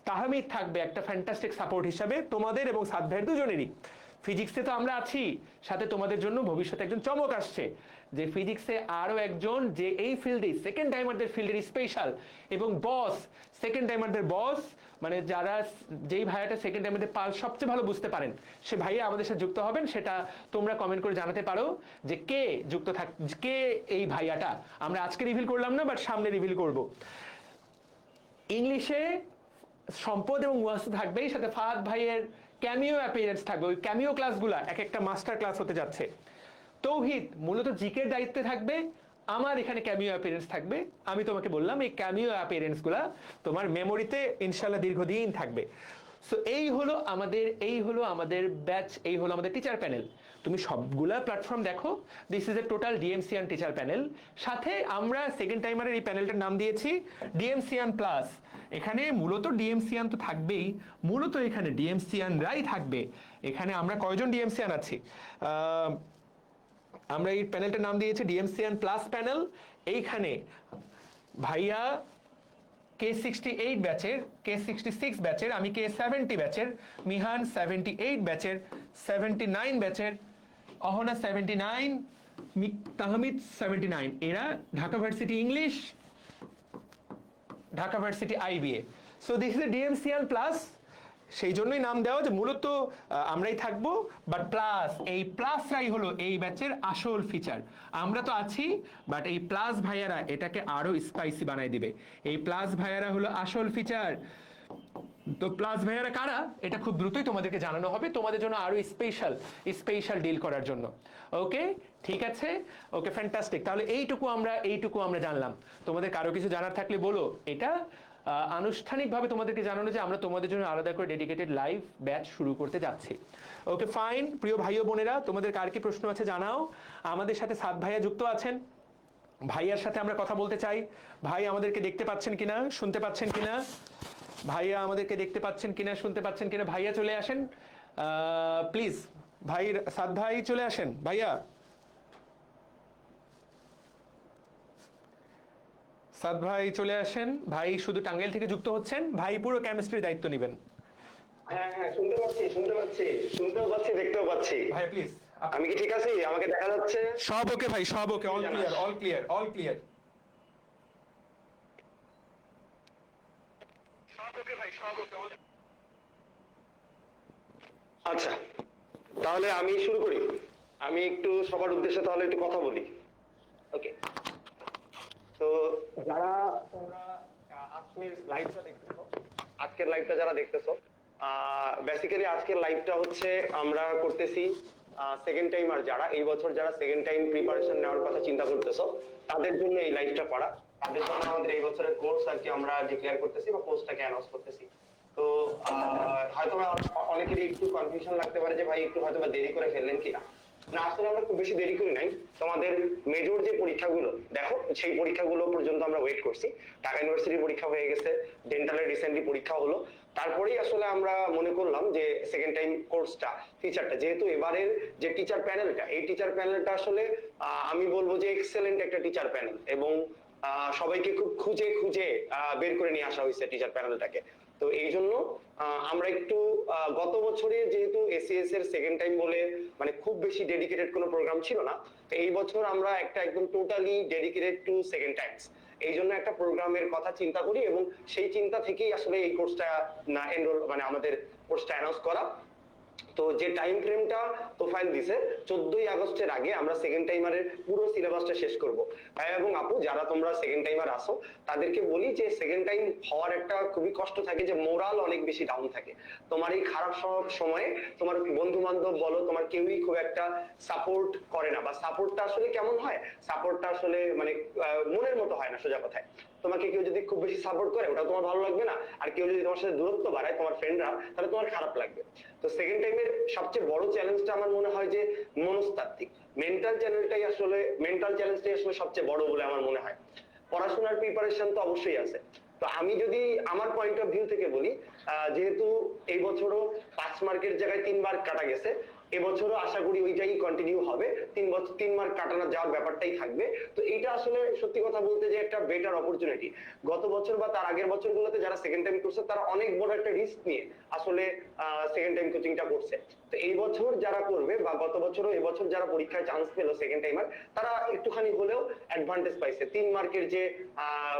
তাহমিদ থাকবে একটা ফ্যান্টাস্টিক সাপোর্ট হিসাবে তোমাদের এবং সাদ ভাইয়ের দুজনেরই। ফিজিক্সে তো আমরা আছি, সাথে তোমাদের জন্য ভবিষ্যতে একজন চমক আসছে যে ফিজিক্সে আরো একজন যে এই ফিল্ডে সেকেন্ড টাইমারদের ফিল্ডের স্পেশাল এবং বস, সেকেন্ড টাইমারদের বস, মানে যারা যেই ভাইয়াটা সেকেন্ড টাইমারদের পাল সবচেয়ে ভালো বুঝতে পারেন, সে ভাইয়া আমাদের সাথে যুক্ত হবেন। সেটা তোমরা কমেন্ট করে জানাতে পারো যে কে যুক্ত কে এই ভাইয়াটা। আমরা আজকে রিভিল করলাম না, বাট সামনে রিভিল করব। ইংলিশে সম্পদ এবং মুয়াসসা থাকবেই, সাথে ফাহাদ ভাইয়ের ক্যামিও অ্যাপিয়ারেন্স থাকবে। ওই ক্যামিও ক্লাসগুলা এক একটা মাস্টার ক্লাস হতে যাচ্ছে। তৌহিদ মূলত জিকের দায়িত্বে থাকবে, আমার এখানে ক্যামিও অ্যাপিয়ারেন্স থাকবে। আমি তোমাকে বললাম এই ক্যামিও অ্যাপিয়ারেন্স গুলা তোমার মেমোরিতে ইনশাআল্লাহ দীর্ঘদিন থাকবে। সো এই হলো আমাদের ব্যাচ, এই হলো আমাদের টিচার প্যানেল। তুমি সবগুলা প্ল্যাটফর্ম দেখো, this is a total ডিএমসিয়ান teacher panel. সাথে আমরা সেকেন্ড টাইমারের এই প্যানেলটার নাম দিয়েছি ডিএমসিয়ান প্লাস। এখানে মূলত ডিএমসিয়ান তো থাকবেই, মূলত এখানে ডিএমসিয়ানরাই থাকবে। এখানে আমরা কয়জন ডিএমসিয়ান আছি? আমরা এই প্যানেলটার নাম দিয়েছি ডিএমসিয়ান প্লাস প্যানেল। এইখানে ভাইয়া K68 ব্যাচের, K66 ব্যাচের, আমি K70 ব্যাচের, মিহান 78 ব্যাচের, 79 ব্যাচের, অহনা 79, তাহমিদ 79। এরা Dhaka varsity English, Dhaka varsity IBA. So this is a ডিএমসিয়ান plus. সেই জন্যই নাম দেওয়া যে মূলত আমরাই থাকবো, বাট প্লাস, এই প্লাসরাই হলো এই ব্যাচের আসল ফিচার। আমরা তো আছি, বাট এই প্লাস ভাইয়ারা এটাকে আরো স্পাইসি বানাই দিবে। এই প্লাস ভাইয়ারা হলো আসল ফিচার। তো প্লাস ভাইয়ারা কারা এটা খুব দ্রুতই তোমাদেরকে জানানো হবে, তোমাদের জন্য আরো স্পেশাল ডিল করার জন্য। ওকে, ঠিক আছে, ওকে, ফ্যান্টাস্টিক। তাহলে এইটুকু আমরা জানলাম। তোমাদের কারো কিছু জানার থাকলে বলো। এটা আনুষ্ঠানিকভাবে তোমাদেরকে জানানো যে আমরা তোমাদের জন্য আলাদা করে ডেডিকেটেড লাইভ ব্যাচ শুরু করতে যাচ্ছি। ওকে ফাইন, প্রিয় ভাই ও বোনেরা, তোমাদের কার কি প্রশ্ন আছে জানাও। আমাদের সাথে সাদ ভাইয়া যুক্ত আছেন, ভাইয়ার সাথে আমরা কথা বলতে চাই। ভাই আমাদেরকে দেখতে পাচ্ছেন কিনা, শুনতে পাচ্ছেন কিনা? ভাইয়া আমাদেরকে দেখতে পাচ্ছেন কিনা, শুনতে পাচ্ছেন কিনা? ভাইয়া চলে আসেন প্লিজ। ভাই সাদ ভাই চলে আসেন ভাইয়া। সাদ ভাই চলে আসেন। ভাই শুধু টাঙ্গাইল থেকে যুক্ত হচ্ছেন, ভাই পুরো কেমিস্ট্রির দায়িত্ব নেবেন। হ্যাঁ হ্যাঁ, শুনতেও পাচ্ছি, দেখতেও পাচ্ছি। ভাই প্লিজ। আমি কি ঠিক আছি? আমাকে দেখা যাচ্ছে? সব ওকে ভাই, সব ওকে, অল ক্লিয়ার। আচ্ছা, তাহলে আমি শুরু করি। আমি একটু সবার উদ্দেশ্যে তাহলে একটু কথা বলি। ওকে, তো যারা তোমরা আজকের লাইভটা যারা দেখতেছো, বেসিক্যালি আজকের লাইভটা হচ্ছে আমরা করতেছি সেকেন্ড টাইমার যারা এই বছর যারা সেকেন্ড টাইম প্রিপারেশন নেওয়ার কথা চিন্তা করতেছো তাদের জন্য এই লাইভটা করা। তাদের জন্য আমাদের এই বছরের কোর্স আর কি আমরা ডিক্লেয়ার করতেছি বা কোর্সটাকে অ্যানাউন্স করতেছি। তো হয়তো অনেকেরই একটু কনফিউশন লাগতে পারে যে ভাই একটু হয়তো বা দেরি করে ফেললেন কিনা। না, আসলে আমরা খুব বেশি দেরি করি নাই। তোমাদের মেজর যে পরীক্ষাগুলো দেখো, সেই পরীক্ষাগুলো পর্যন্ত আমরা ওয়েট করছি। ঢাকা ইউনিভার্সিটির পরীক্ষা হয়ে গেছে, ডেন্টালের রিসেন্টলি পরীক্ষা হলো, তারপরেই আসলে আমরা মনে করলাম যে সেকেন্ড টাইম কোর্সটা ফিচারটা, যেহেতু এবারের যে টিচার প্যানেলটা, এই টিচার প্যানেলটা আসলে আমি বলবো যে এক্সেলেন্ট একটা টিচার প্যানেল, এবং সবাইকে খুব খুঁজে বের করে নিয়ে আসা হয়েছে টিচার প্যানেলটাকে। তো এই জন্য আমরা একটু গত বছরে যেহেতু এসিএস এর সেকেন্ড টাইম বলে মানে খুব বেশি ডেডিকেটেড কোনো প্রোগ্রাম ছিল না, তো এই বছর আমরা একটা একদম totally dedicated to second times এই জন্য একটা প্রোগ্রামের কথা চিন্তা করি এবং সেই চিন্তা থেকেই আসলে এই কোর্সটা এনরোল মানে আমাদের কোর্সটা অ্যানাউন্স করা। তো যে টাইম ফ্রেমটা তোফায়েল দিছে 14ই আগস্টের আগে আমরা সেকেন্ড টাইমারের পুরো সিলেবাসটা শেষ করব। ভাই এবং আপু যারা তোমরা সেকেন্ড টাইমার আসো তাদেরকে বলি যে সেকেন্ড টাইম হওয়ার একটা খুবই কষ্ট থাকে যে মোরাল অনেক বেশি ডাউন থাকে। তোমার এই খারাপ সময়ে তোমার বন্ধু বান্ধব বলো তোমার কেউই খুব একটা সাপোর্ট করে না, বা সাপোর্টটা আসলে কেমন হয়, সাপোর্টটা আসলে মানে মনের মতো হয় না সোজা কথায়। তোমাকে কেউ যদি খুব বেশি সাপোর্ট করে ওটা তোমার ভালো লাগবে না, আর কেউ যদি তোমার সাথে দূরত্ব বাড়ায় তোমার ফ্রেন্ডরা, তাহলে তোমার খারাপ লাগবে। তো সেকেন্ড টাইমের সবচেয়ে বড় চ্যালেঞ্জটা আমার মনে হয় যে মনস্তাত্ত্বিক, মেন্টাল চ্যালেঞ্জটাই আসলে সবচেয়ে বড় বলে আমার মনে হয়। পড়াশোনার প্রিপারেশন তো অবশ্যই আছে। তো আমি যদি আমার পয়েন্ট অফ ভিউ থেকে বলি, যেহেতু এই বছরও 5 মার্কের জায়গায় 3 মার্ক কাটা গেছে, এবছরও আশা করি ওইটাই কন্টিনিউ হবে, 3 মার্ক কাটানো যাওয়ার ব্যাপারটাই থাকবে। তো এটা আসলে সত্যি কথা বলতে যে একটা বেটার অপরচুনিটি। গত বছর বা তার আগের বছরগুলোতে যারা সেকেন্ড টাইম করছে তারা অনেক বড় একটা রিস্ক নিয়ে আসলে সেকেন্ড টাইম কোচিংটা করছে। তো এই বছর যারা করবে বা গত বছরও এবছর যারা পরীক্ষায় চান্স পেলো সেকেন্ড টাইমার, তারা একটুখানি হলেও অ্যাডভান্টেজ পাইছে। 3 মার্কের যে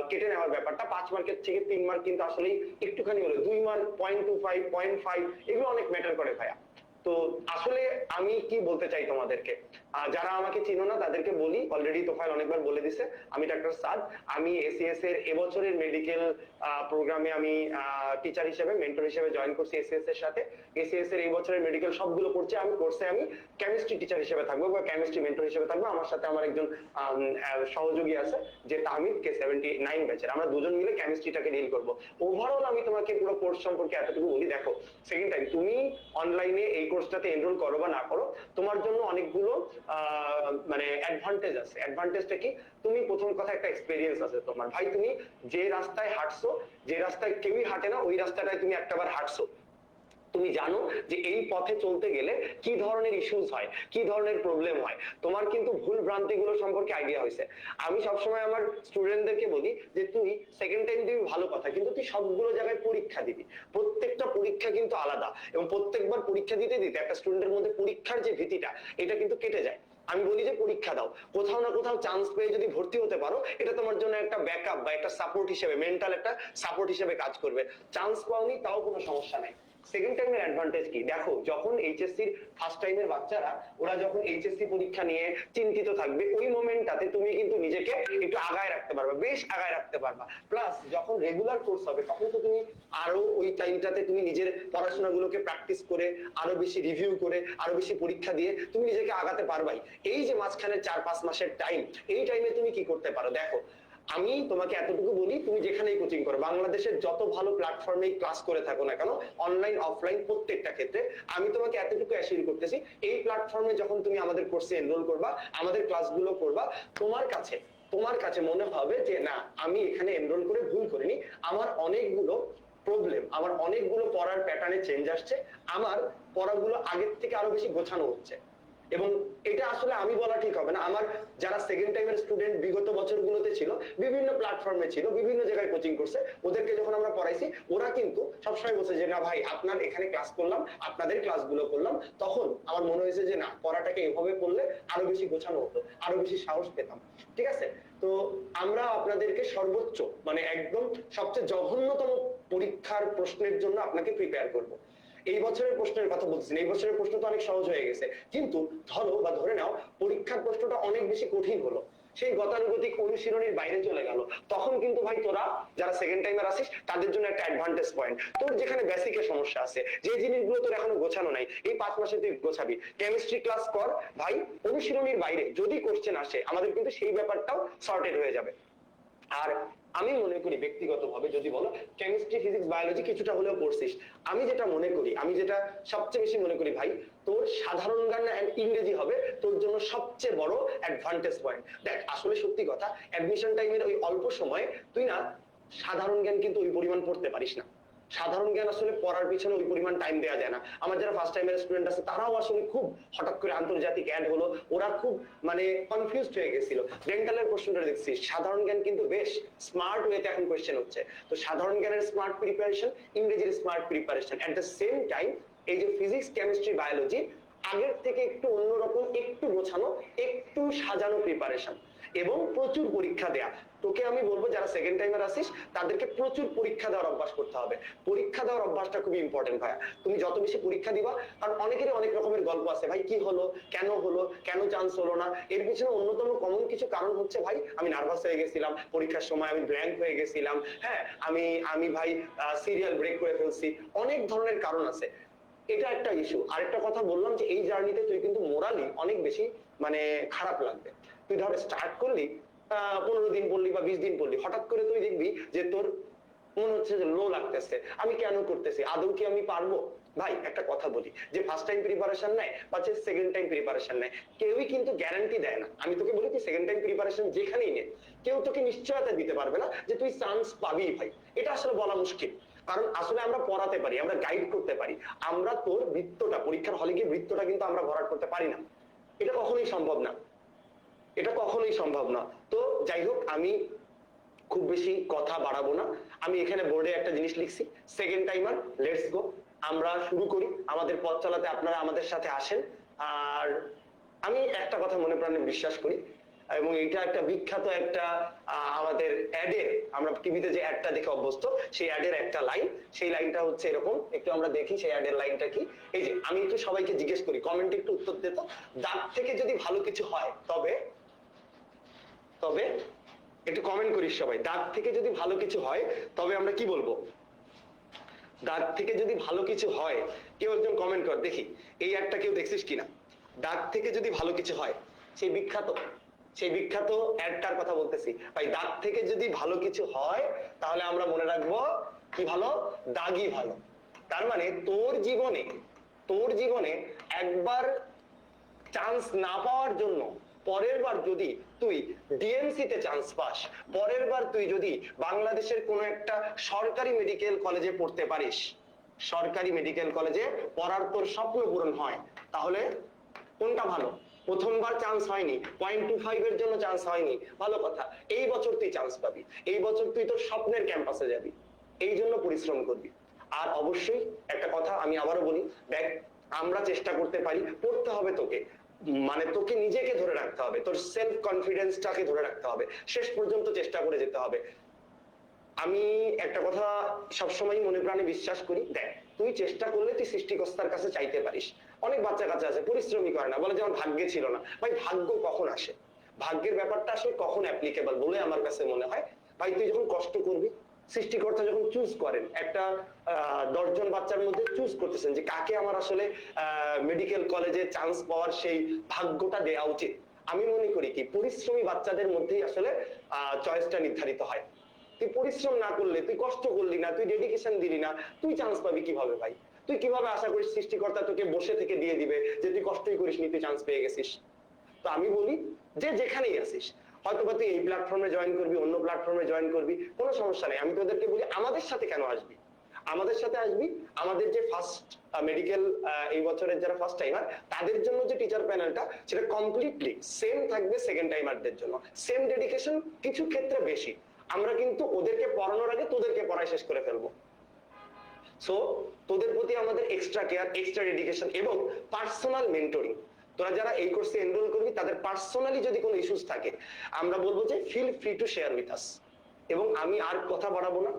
কেটে নেওয়ার ব্যাপারটা, 5 মার্কের থেকে 3 মার্ক কিন্তু আসলেই একটুখানি হলো, 2 মার্ক 0.25 0.5 এগুলো অনেক ম্যাটার করে ভাইয়া। তো আসলে আমি কি বলতে চাই তোমাদেরকে, যারা আমাকে চিনো না তাদেরকে বলি, অলরেডি তোফায়েল অনেকবার বলে দিছে, আমি ডাক্তার সাদ। আমি এসিএস এর এবছরের মেডিকেল প্রোগ্রামে আমি টিচার হিসেবে, মেন্টর হিসেবে জয়েন করছি এসিএস এর সাথে। এসিএস এর এই বছরের মেডিকেল সবগুলো করছে আমি, কোর্সে আমি কেমিস্ট্রি টিচার হিসেবে থাকবো বা কেমিস্ট্রি মেন্টর হিসেবে থাকবো। আমার সাথে আমার একজন সহযোগী আছে যে তাহমিদ, কে 79 ব্যাচের, আমরা দুজন মিলে কেমিস্ট্রিটাকে ডিল করব। ওভারঅল আমি তোমাকে পুরো কোর্স সম্পর্কে এতটুকু বলি, দেখো সেকেন্ড টাইম তুমি অনলাইনে এই কোর্সটাতে এনরোল করো বা না করো, তোমার জন্য অনেকগুলো মানে অ্যাডভান্টেজ আছে। অ্যাডভান্টেজটা কি? তুমি প্রথম কথা একটা এক্সপেরিয়েন্স আছে তোমার, ভাই তুমি যে রাস্তায় হাঁটছো, যে রাস্তায় কেউই হাঁটে না, ওই রাস্তাটায় তুমি একটাবার হাঁটছো, তুমি জানো যে এই পথে চলতে গেলে কি ধরনের ইস্যুস হয়, কি ধরনের প্রবলেম হয়, তোমার কিন্তু ভুল ভ্রান্তিগুলো সম্পর্কে আইডিয়া হয়েছে। আমি সবসময় আমার স্টুডেন্টদেরকে বলি যে তুই সেকেন্ড টাইম দিবি ভালো কথা, কিন্তু তুই সবগুলো জায়গায় পরীক্ষা দিবি, প্রত্যেকটা পরীক্ষা কিন্তু আলাদা, এবং প্রত্যেকবার পরীক্ষা দিতে দিতে একটা স্টুডেন্টের মধ্যে পরীক্ষার যে ভীতিটা এটা কিন্তু কেটে যায়। আমি বলি যে পরীক্ষা দাও, কোথাও না কোথাও চান্স পেয়ে যদি ভর্তি হতে পারো, এটা তোমার জন্য একটা ব্যাকআপ বা একটা সাপোর্ট হিসেবে, মেন্টাল একটা সাপোর্ট হিসেবে কাজ করবে। চান্স পাওনি তাও কোনো সমস্যা নাই। সেকেন্ড টাইমের অ্যাডভান্টেজ কি দেখো, যখন এইচএসসির ফার্স্ট টাইমের বাচ্চারা ওরা যখন এইচএসসি পরীক্ষা নিয়ে চিন্তিত থাকবে, ওই মোমেন্টটাতে তুমি কিন্তু নিজেকে একটু আগায় রাখতে পারবা, বেশ আগায় রাখতে পারবা। প্লাস যখন রেগুলার কোর্স হবে তখন তো তুমি আরো ওই টাইমটাতে তুমি নিজের পড়াশোনাগুলোকে প্র্যাকটিস করে, আরো বেশি রিভিউ করে, আরো বেশি পরীক্ষা দিয়ে তুমি নিজেকে আগাতে পারবাই। এই যে মাঝখানে 4-5 মাসের টাইম, এই টাইমে তুমি কি করতে পারো দেখো। আমি তোমাকে এতটুকু বলি, তুমি যেখানেই কোচিং করো, বাংলাদেশের যত ভালো প্ল্যাটফর্মে ক্লাস করে থাকো না কেন, অনলাইন অফলাইন প্রত্যেকটা ক্ষেত্রে, আমি তোমাকে এতটুকু অ্যাসিওর করতেছি, এই প্ল্যাটফর্মে যখন তুমি আমাদের কোর্সে এনরোল করবা, আমাদের ক্লাসগুলো করবা, তোমার কাছে মনে হবে যে না, আমি এখানে এনরোল করে ভুল করিনি, আমার অনেকগুলো প্রবলেম, আমার অনেকগুলো পড়ার প্যাটার্নে চেঞ্জ আসছে, আমার পড়াগুলো আগের থেকে আরো বেশি গোছানো হচ্ছে। এবং এটা আসলে আমি বলা ঠিক হবে না, আমার যারা সেকেন্ড টাইমের স্টুডেন্ট বিগত বছরগুলোতে ছিল, বিভিন্ন প্ল্যাটফর্মে ছিল, বিভিন্ন জায়গায় কোচিং করছে, ওদেরকে যখন আমরা পড়াইছি, ওরা কিন্তু সবসময় বলছে যে না ভাই, আপনার এখানে ক্লাস করলাম, আপনাদের ক্লাসগুলো করলাম, তখন আমার মনে হয়েছে যে না, পড়াটাকে এভাবে করলে আরো বেশি গোছানো হতো, আরো বেশি সাহস পেতাম। ঠিক আছে, তো আমরা আপনাদেরকে সর্বোচ্চ মানে একদম সবচেয়ে জঘন্যতম পরীক্ষার প্রশ্নের জন্য আপনাকে প্রিপেয়ার করব। এই বছরের প্রশ্নের কথা বলছি, এই বছরের প্রশ্ন তো অনেক সহজ হয়ে গেছে, কিন্তু ধরে নাও পরীক্ষার প্রশ্নটা অনেক বেশি কঠিন হলো, সেই গতানুগতিক অনুশীলনের বাইরে চলে গেল, তখন কিন্তু ভাই তোরা যারা সেকেন্ড টাইমার আসিস তাদের জন্য একটা অ্যাডভান্টেজ পয়েন্ট, তোর যেখানে বেসিকের সমস্যা আছে, যে জিনিসগুলো তোর এখনো গোছানো নাই, এই 5 মাসে তুই গোছাবি। কেমিস্ট্রি ক্লাস কর ভাই, অনুশীলনীর বাইরে যদি কোশ্চেন আসে, আমাদের কিন্তু সেই ব্যাপারটাও সর্টেড হয়ে যাবে। আর আমি মনে করি ব্যক্তিগতভাবে যদি বলো, কেমিস্ট্রি ফিজিক্স বায়োলজি কিছুটা হলেও পড়ছিস, আমি যেটা মনে করি, আমি যেটা সবচেয়ে বেশি মনে করি ভাই, তোর সাধারণ জ্ঞান ইংরেজি হবে তোর জন্য সবচেয়ে বড় অ্যাডভান্টেজ পয়েন্ট। দেখ আসলে সত্যি কথা, অ্যাডমিশন টাইমের ওই অল্প সময় তুই না সাধারণ জ্ঞান কিন্তু ওই পরিমাণ পড়তে পারিস না। সাধারণ জ্ঞান আসলে পড়ার পিছনে ওই পরিমাণ টাইম দেওয়া যায় না। আমার যারা ফার্স্ট টাইমের স্টুডেন্ট আছে তারাও আসলে খুব হঠাৎ করে আন্তর্জাতিক অ্যাড হলো, ওরা খুব মানে কনফিউজড হয়ে গেছিল। ডেন্টালের প্রশ্নটা দেখছি, সাধারণ জ্ঞান কিন্তু বেশ স্মার্ট ওয়েতে এখন কোয়েশ্চেন হচ্ছে। তো সাধারণ জ্ঞানের স্মার্ট প্রিপারেশন, ইংরেজির smart preparation, at the same time এই যে ফিজিক্স কেমিস্ট্রি বায়োলজি আগের থেকে একটু অন্যরকম, একটু গোছানো, একটু সাজানো প্রিপারেশন, এবং প্রচুর পরীক্ষা দেয়া। তোকে আমি বলবো যারা সেকেন্ড টাইমার আসিস তাদেরকে প্রচুর পরীক্ষা দেওয়ার অভ্যাস করতে হবে। পরীক্ষা দেওয়ার অভ্যাসটা খুবই ইম্পর্টেন্ট ভাইয়া। তুমি যত বেশি পরীক্ষা দিবা, কারণ অনেকেরই অনেক রকমের গল্প আছে ভাই, কি হলো, কেন চান্স হলো না। এর পিছনে অন্যতম কমন কিছু কারণ হচ্ছে ভাই আমি নার্ভাস হয়ে গেছিলাম পরীক্ষার সময়, আমি ব্ল্যাঙ্ক হয়ে গেছিলাম, হ্যাঁ আমি ভাই সিরিয়াল ব্রেক করে ফেলছি, অনেক ধরনের কারণ আছে। এটা একটা ইস্যু। আরেকটা কথা বললাম যে এই জার্নিতে তুই কিন্তু মোরালি অনেক বেশি মানে খারাপ লাগবে। তুই ধর স্টার্ট করলি 15 দিন পড়লি বা 20 দিন পড়লি, হঠাৎ করে তুই দেখবি যে তোর মনে হচ্ছে যে লো লাগতেছে, আমি কেন করতেছি, আদৌ কি আমি পারবো। ভাই একটা কথা বলি, যে ফার্স্ট টাইম প্রিপারেশন নেয় বা যে সেকেন্ড টাইম প্রিপারেশন নেয়, কেউই কিন্তু গ্যারান্টি দেয় না। আমি তোকে বলি তুই সেকেন্ড টাইম প্রিপারেশন যেখানেই নে, কেউ তোকে নিশ্চয়তা দিতে পারবে না যে তুই চান্স পাবি ভাই। এটা আসলে বলা মুশকিল, কারণ আসলে আমরা পড়াতে পারি, আমরা গাইড করতে পারি, আমরা তোর বৃত্তটা পরীক্ষার হলে গিয়ে বৃত্তটা কিন্তু আমরা ভরাট করতে পারি না। এটা কখনোই সম্ভব না, এটা কখনোই সম্ভব না। তো যাই হোক, আমি খুব বেশি কথা বাড়াবো না। আমি এখানে বোর্ডে একটা জিনিস লিখছি, সেকেন্ড টাইমার লেটস গো, আমরা শুরু করি। আমাদের পথ চালাতে আপনারা আমাদের সাথে আসেন। আর আমি একটা কথা মনে প্রাণে বিশ্বাস করি, এবং এটা একটা বিখ্যাত একটা আমাদের অ্যাডের, আমরা টিভিতে যে অ্যাডটা দেখে অভ্যস্ত, সেই অ্যাডের একটা লাইন, সেই লাইনটা হচ্ছে এরকম, একটু আমরা দেখি সেই অ্যাডের লাইনটা কি। এই যে আমি একটু সবাইকে জিজ্ঞেস করি, কমেন্টে একটু উত্তর দিত, দাঁত থেকে যদি ভালো কিছু হয় তবে তবে একটু কমেন্ট করিস সবাই, দাঁত থেকে যদি ভালো কিছু হয় তবে আমরা কি বলবো। দাঁত থেকে যদি ভালো কিছু হয়, কেউ একজন কমেন্ট কর দেখি, এই একটা কেউ দেখছিস কিনা। দাঁত থেকে যদি ভালো কিছু হয়, সেই বিখ্যাত অ্যাডটার কথা বলতেছি ভাই। দাঁত থেকে যদি ভালো কিছু হয় তাহলে আমরা মনে রাখবো কি ভালো, দাগই ভালো। তার মানে তোর জীবনে একবার চান্স না পাওয়ার জন্য পরের বার যদি তুই ডিএমসি তে চান্স পাস, পরের বার তুই যদি বাংলাদেশের কোন একটা সরকারি মেডিকেল কলেজে পড়তে পারিস, সরকারি মেডিকেল কলেজে পড়ার তোর স্বপ্ন পূরণ হয়, তাহলে কোনটা ভালো। প্রথমবার চান্স হয়নি, 0.25 এর জন্য চান্স হয়নি, ভালো কথা, এই বছর তুই চান্স পাবি, এই বছর তুই তোর স্বপ্নের ক্যাম্পাসে যাবি, এই জন্য পরিশ্রম করবি। আর অবশ্যই একটা কথা আমি আবারও বলি, দেখ আমরা চেষ্টা করতে পারি, পড়তে হবে তোকে, মানে তোকে নিজেকে ধরে রাখতে হবে, তোর সেলফ কনফিডেন্সটাকে ধরে রাখতে হবে, শেষ পর্যন্ত চেষ্টা করে যেতে হবে। আমি একটা কথা সবসময় মনে প্রাণে বিশ্বাস করি, দেখ তুই চেষ্টা করলে তুই সৃষ্টিকর্তার কাছে চাইতে পারিস। অনেক বাচ্চা কাচ্চা আছে পরিশ্রমই করে না, বলে যে আমার ভাগ্যে ছিল না। ভাই ভাগ্য কখন আসে, ভাগ্যের ব্যাপারটা আসলে কখন অ্যাপ্লিকেবল বলে আমার কাছে মনে হয়, ভাই তুই যখন কষ্ট করবি, সৃষ্টিকর্তা যখন চুজ করেন, একটা 10 জন বাচ্চার মধ্যে চুজ করতেছেন যে কাকে আমার আসলে মেডিকেল কলেজে চান্স পাওয়ার সেই ভাগ্যটা দেওয়া উচিত, আমি মনে করি কি পরিশ্রমী বাচ্চাদের মধ্যেই আসলে চয়েসটা নির্ধারিত হয়। তুই পরিশ্রম না করলে, তুই কষ্ট করলি না, তুই ডেডিকেশন দিলি না, তুই চান্স পাবি কিভাবে ভাই। তুই কিভাবে আশা করিস সৃষ্টিকর্তা তোকে বসে থেকে দিয়ে দিবে যে তুই কষ্টই করিস নি, তুই চান্স পেয়ে গেছিস। তো আমি বলি যে যেখানেই আসিস, হয়তোবা তুই এই প্ল্যাটফর্মে জয়েন করবি, অন্য প্ল্যাটফর্মে জয়েন করবি, কোনো সমস্যা নেই। আমি তোদেরকে বলি আমাদের সাথে কেন আসবি, আমাদের সাথে আসবি। আমাদের যে ফার্স্ট মেডিকেল এই বছরের যারা ফার্স্ট টাইমার, তাদের জন্য যে টিচার প্যানেলটা সেটা কমপ্লিটলি সেম থাকবে সেকেন্ড টাইমারদের জন্য, সেম ডেডিকেশন, কিছু ক্ষেত্রে বেশি। আমরা কিন্তু ওদেরকে পড়ানোর আগে তোদেরকে পড়াই শেষ করে ফেলবো। সো তোদের প্রতি আমাদের এক্সট্রা কেয়ার, এক্সট্রা ডেডিকেশন এবং পার্সোনাল মেন্টরিং। তোরা যারা এই কোর্সে এনরোল করবি তাদের পার্সোনালি যদি কোনো ইস্যুস থাকে, আমরা বলবো যে feel free to share with us. এবং আমি আর কথা বাড়াবো না,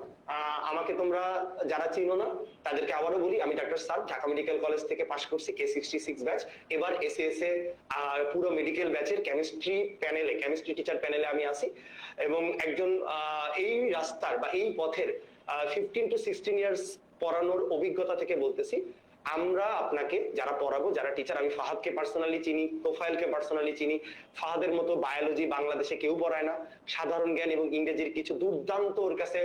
আমাকে তোমরা যারা চিনো না তাদেরকে আবারও বলি, আমি doctor sir, Dhaka medical college থেকে পাশ করছি K66 ব্যাচ। এবার এসএস এ পুরো মেডিকেল ব্যাচের কেমিস্ট্রি প্যানেলে, কেমিস্ট্রি টিচার প্যানেলে আমি আছি। এবং একজন এই রাস্তার বা এই পথের 15 to 16 ইয়ার্স পড়ানোর অভিজ্ঞতা থেকে বলতেছি, আমরা আপনাকে যারা পড়াবো, যারা টিচার, আমি ফাহাদকে পার্সোনালি চিনি, তোফায়েলকে পার্সোনালি চিনি। ফাহাদের মতো বায়োলজি বাংলাদেশে কেউ পড়ায় না। সাধারণ জ্ঞান এবং ইংরেজির কিছু দুর্দান্ত ওর কাছে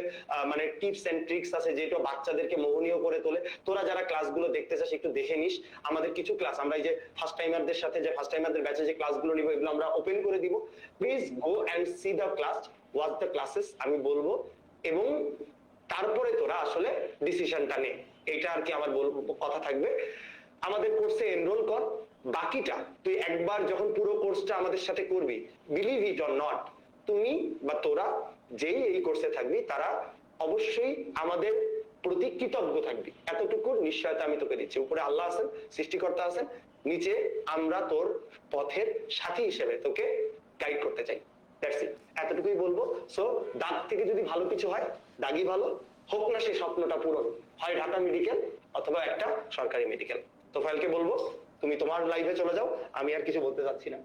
মানে টিপস এন্ড ট্রিক্স আছে, যেটা বাচ্চাদেরকে মোহনীয় করে তোলে। তোরা যারা ক্লাসগুলো দেখতে চাস একটু দেখে নিস আমাদের কিছু ক্লাস। আমরা এই যে ফার্স্ট টাইমারদের সাথে, যে ফার্স্ট টাইমারদের ব্যাচে যে ক্লাসগুলো নিব, এগুলো আমরা ওপেন করে দিব। Please go and C the class, watch the classes, আমি বলবো। এবং তারপরে তোরা আসলে ডিসিশনটা নে, এটা আর কি আমার কথা থাকবে। আমাদের কোর্সে এনরোল কর, বাকিটা তুই একবার যখন পুরো কোর্সটা আমাদের সাথে করবি, বিলিভ ইট অর নট, তুমি বা তোরা যেই এই কোর্সে থাকবি তারা অবশ্যই আমাদের প্রতি কৃতজ্ঞ থাকবি, এতটুকু নিশ্চয়তা আমি তোকে দিচ্ছি। উপরে আল্লাহ আছেন, সৃষ্টিকর্তা আছেন, নিচে আমরা তোর পথের সাথী হিসেবে তোকে গাইড করতে চাই। দ্যাটস ইট, এতটুকুই বলবো। সো দাগ থেকে যদি ভালো কিছু হয়, দাগই ভালো, হোক না সেই স্বপ্নটা পূরণ, হয় ঢাকা মেডিকেল অথবা একটা সরকারি মেডিকেল। তোফায়েলকে বলবো তুমি তোমার লাইভে চলে যাও, আমি আর কিছু বলতে চাচ্ছি না।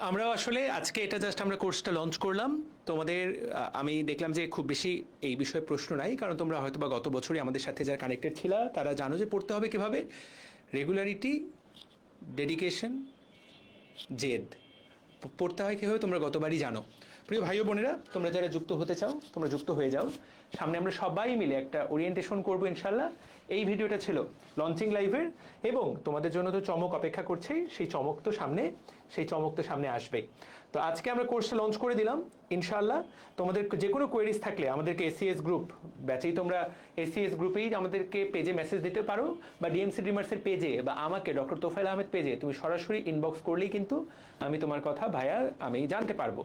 আমরা আসলে আজকে এটা জাস্ট আমরা কোর্সটা লঞ্চ করলাম তোমাদের। আমি দেখলাম যে খুব বেশি এই বিষয়ে প্রশ্ন নাই, কারণ তোমরা হয়তো বা গত বছরই আমাদের সাথে যারা কানেক্টেড ছিল তারা জানো যে পড়তে হবে কিভাবে। রেগুলারিটি, ডেডিকেশন, জেদ, পড়তে হয় কীভাবে তোমরা গতবারই জানো। প্রিয় ভাই ও বোনেরা, তোমরা যারা যুক্ত হতে চাও তোমরা যুক্ত হয়ে যাও। সামনে আমরা সবাই মিলে একটা ওরিয়েন্টেশন করবো ইনশাল্লাহ। এই ভিডিওটা ছিল লঞ্চিং লাইভের, এবং তোমাদের জন্য তো চমক অপেক্ষা করছেই, সেই চমক তো সামনে আসবেই। তো আজকে আমরা কোর্সটা লঞ্চ করে দিলাম ইনশাল্লাহ। তোমাদের যে কোনো কোয়েরিজ থাকলে আমাদেরকে এসিএস গ্রুপ ব্যাচেই, তোমরা এসিএস গ্রুপেই আমাদেরকে পেজে মেসেজ দিতে পারো, বা ডিএমসি ড্রিমার্সের পেজে, বা আমাকে ডক্টর তোফায়েল আহমেদ পেজে তুমি সরাসরি ইনবক্স করলেই কিন্তু আমি তোমার কথা ভাইয়া আমি জানতে পারবো।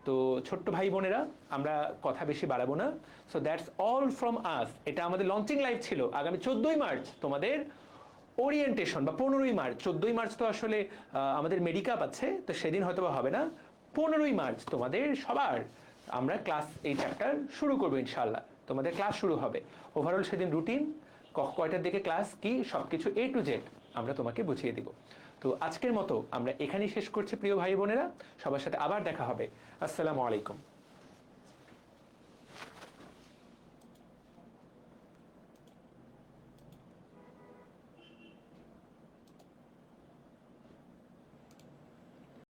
তো ছোট্ট ভাই বোনেরা, আমরা কথা বেশি বাড়াবো না। সো দ্যাটস অল ফ্রম আস। এটা আমাদের লঞ্চিং লাইভ ছিল। আগামী 14ই মার্চ তোমাদের ওরিয়েন্টেশন, বা 15ই মার্চ, 14ই মার্চ তো আসলে আমাদের মেডিকাপ আছে, তো সেদিন হয়তো বা হবে না। 15ই মার্চ তোমাদের সবার আমরা ক্লাস, এই চ্যাপ্টার শুরু করবো ইনশাল্লাহ। তোমাদের ক্লাস শুরু হবে। ওভারঅল সেদিন রুটিন, কয়টার দিকে ক্লাস, কি সবকিছু A to Z আমরা তোমাকে বুঝিয়ে দিব। তো আজকের মতো আমরা এখানেই শেষ করছি প্রিয় ভাই বোনেরা। সবার সাথে আবার দেখা হবে। আসসালামু আলাইকুম।